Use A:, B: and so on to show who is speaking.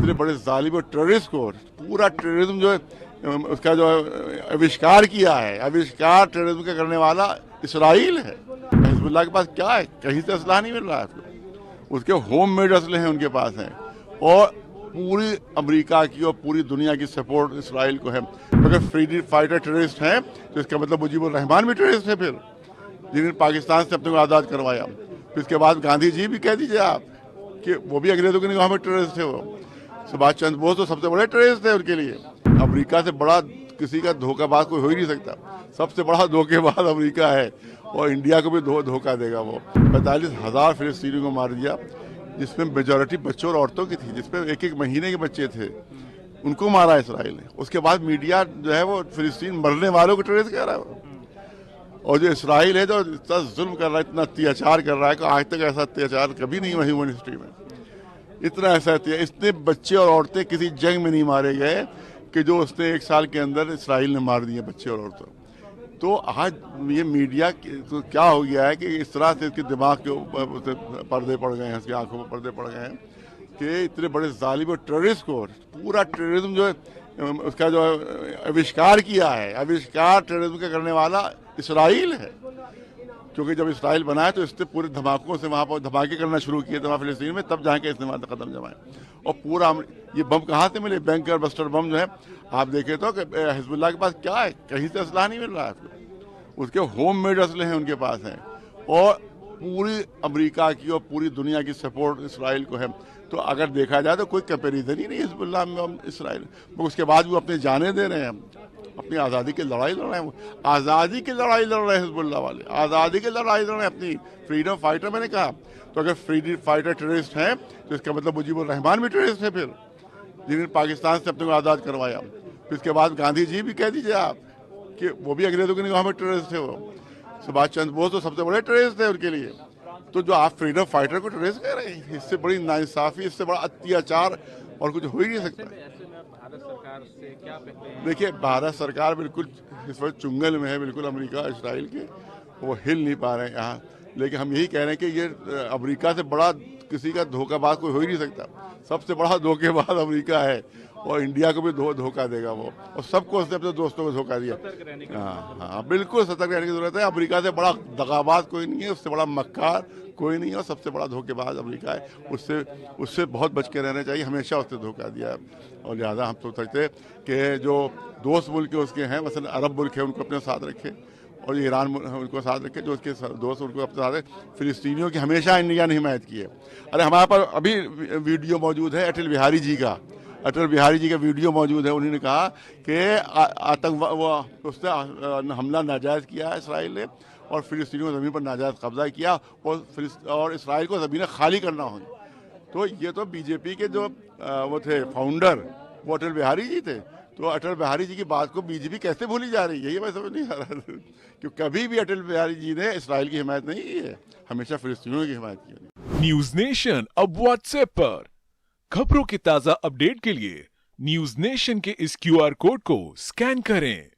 A: इतने बड़े जालिम और टेररिस्ट को, पूरा टेररिज्म जो है उसका जो आविष्कार किया है, आविष्कार टेररिज्म का करने वाला इसराइल है। हिजबुल्लाह के पास क्या है? कहीं से असलाह नहीं मिल रहा है उसके होम मेड असले हैं उनके पास हैं, और पूरी अमेरिका की और पूरी दुनिया की सपोर्ट इसराइल को है। अगर फ्रीडम फाइटर टेररिस्ट हैं तो इसका मतलब मुजीबुर रहमान भी टेररिस्ट है, फिर जिन्होंने पाकिस्तान से अपने को आज़ाद करवाया। फिर इसके बाद गांधी जी भी कह दीजिए आप कि वो भी अंग्रेजों की निगाह में टेररिस्ट थे। वो सुभाष चंद्र बोस तो सबसे बड़े टेररिस्ट थे उनके लिए। अमेरिका से बड़ा किसी का धोखाबाज कोई हो ही नहीं सकता। सबसे बड़ा धोखेबाज अमेरिका है, और इंडिया को भी धोखा देगा। वो 45,000 फिलिस्तीनियों को मार दिया, जिसमें मेजॉरिटी बच्चों और औरतों की थी, जिसमें एक महीने के बच्चे थे, उनको मारा इसराइल ने। उसके बाद मीडिया जो है वो फिलिस्तीन मरने वालों को टेररिस्ट कह रहा है। और जो इसराइल है जो इतना जुल्म कर रहा है, इतना अत्याचार कर रहा है कि आज तक ऐसा अत्याचार कभी नहीं हुआ ह्यूमन हिस्ट्री में। इतना ऐसा इतने बच्चे और औरतें किसी जंग में नहीं मारे गए कि जो उसने 1 साल के अंदर इसराइल ने मार दिए बच्चे और औरतों। तो आज ये मीडिया तो क्या हो गया है कि इस तरह से इसके दिमाग के ऊपर पर्दे पड़ गए हैं, इसकी आंखों पर पर्दे पड़ गए हैं कि इतने बड़े जालिम और टेररिस्ट को, पूरा टेररिज्म जो है उसका जो आविष्कार किया है, आविष्कार टेररिज्म का करने वाला इसराइल है। क्योंकि जब इसराइल बनाया तो इसने पूरे धमाकों से वहाँ पर धमाके करना शुरू किए थे वहाँ फिलिस्तीन में, तब जाके इसने वहाँ कदम जमाए। और पूरा ये बम कहाँ से मिले? बैंकर बस्टर बम जो है आप देखें तो हिजबुल्लाह के पास क्या है? कहीं से असलाह नहीं मिल रहा है उसके होम मेड असले हैं उनके पास हैं, और पूरी अमेरिका की और पूरी दुनिया की सपोर्ट इसराइल को है। तो अगर देखा जाए तो कोई कंपेरिजन ही नहीं हिजबुल्लाह में इसराइल। उसके बाद वो अपने जाने दे रहे हैं, अपनी आज़ादी की लड़ाई लड़ रहे हैं। आज़ादी की लड़ाई लड़ रहे हैं हिजबुल्लाह वाले, आज़ादी की लड़ाई लड़ रहे हैं, अपनी फ्रीडम फाइटर। मैंने कहा तो अगर फ्रीडम फाइटर टेररिस्ट हैं तो इसका मतलब मुजीबुर रहमान भी टेररिस्ट है, फिर जिन्होंने पाकिस्तान से अपने को आज़ाद करवाया। फिर इसके बाद गांधी जी भी कह दीजिए आप कि वो भी अंग्रेजों की निगाह में टेररिस्ट थे। वो सुभाष चंद्र बोस तो सबसे बड़े टेररिस्ट थे उनके लिए। तो जो आप फ्रीडम फाइटर को टेररिस्ट कह रहे हैं, इससे बड़ी नाइंसाफी, इससे बड़ा अत्याचार और कुछ हो ही नहीं सकता।
B: भारत सरकार से क्या
A: देखिए, भारत सरकार बिल्कुल इस वक्त चुंगल में है, बिल्कुल अमेरिका इसराइल के, वो हिल नहीं पा रहे हैं यहाँ। लेकिन हम यही कह रहे हैं कि ये अमेरिका से बड़ा किसी का धोखाबाज कोई हो ही नहीं सकता। सबसे बड़ा धोखेबाज अमेरिका है, और इंडिया को भी धोखा देगा वो, और सबको उसने अपने दोस्तों को धोखा दिया। हाँ, बिल्कुल सतर्क रहने की जरूरत है। अमेरिका से बड़ा दगाबाज कोई नहीं है, उससे बड़ा मक्कार कोई नहीं है, और सबसे बड़ा धोखेबाज अमेरिका है। उससे बहुत बच के रहना चाहिए। हमेशा उसने धोखा दिया है, और लिहाजा हम सोच सकते हैं कि जो दोस्त मुल्क उसके हैं, मसलन अरब मुल्क है, उनको अपने साथ रखे, और ईरान उनको साथ रखे, जो उसके दोस्त उनको अपने साथ रखे। फिलिस्तीनियों की हमेशा इंडिया ने हिमायत की है। अरे हमारे पास अभी वीडियो मौजूद है अटल बिहारी जी का, अटल बिहारी जी का वीडियो मौजूद है। उन्होंने कहा कि आतंकवाद उसने हमला नाजायज़ किया है इसराइल ने, और फिलिस्तीनियों की ज़मीन पर नाजायज़ कब्जा किया, और इसराइल को ज़मीनें खाली करना होंगी। तो ये तो बीजेपी के जो वो थे फाउंडर, वो अटल बिहारी जी थे। तो अटल बिहारी जी की बात को बीजेपी कैसे भूली जा रही है, यही मैं समझ नहीं आ रहा। क्योंकि कभी भी अटल बिहारी जी ने इसराइल की हिमायत नहीं की है, हमेशा फिलिस्तीनियों की हिमायत की है।
C: न्यूज नेशन अब व्हाट्सएप पर खबरों की ताजा अपडेट के लिए न्यूज नेशन के इस QR कोड को स्कैन करें।